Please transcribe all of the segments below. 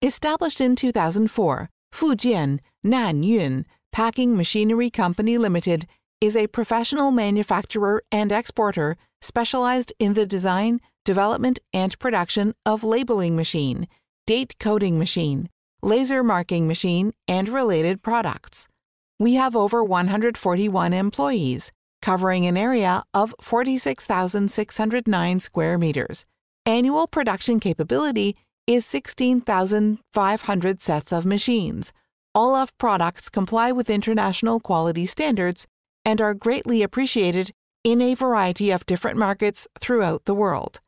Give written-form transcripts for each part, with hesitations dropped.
Established in 2004, Fujian Nanyun Packing Machinery Company Limited is a professional manufacturer and exporter specialized in the design, development, and production of labeling machine, date coding machine, laser marking machine, and related products. We have over 141 employees, covering an area of 46,609 square meters. Annual production capability is 16,500 sets of machines. All of products comply with international quality standards and are greatly appreciated in a variety of different markets throughout the world.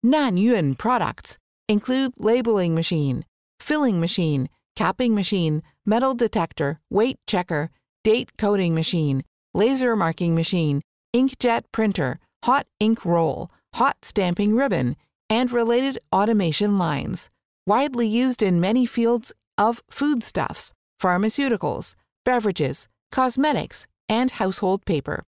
Nanyun products include labeling machine, filling machine, capping machine, metal detector, weight checker, date coding machine, laser marking machine, inkjet printer, hot ink roll, hot stamping ribbon, and related automation lines, widely used in many fields of foodstuffs, pharmaceuticals, beverages, cosmetics, and household paper.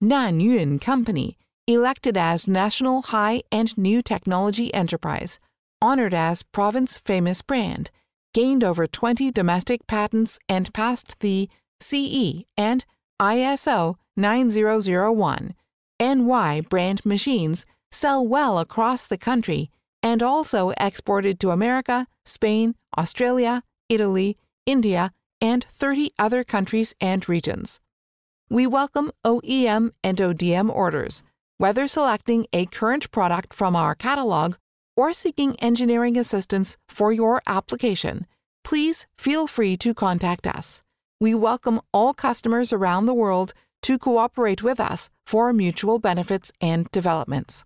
Nanyun Company, elected as National High and New Technology Enterprise, honored as Province Famous Brand, gained over 20 domestic patents and passed the CE and ISO 9001. NY brand machines sell well across the country and also exported to America, Spain, Australia, Italy, India, and 30 other countries and regions. We welcome OEM and ODM orders, whether selecting a current product from our catalog or seeking engineering assistance for your application. Please feel free to contact us. We welcome all customers around the world to cooperate with us for mutual benefits and developments.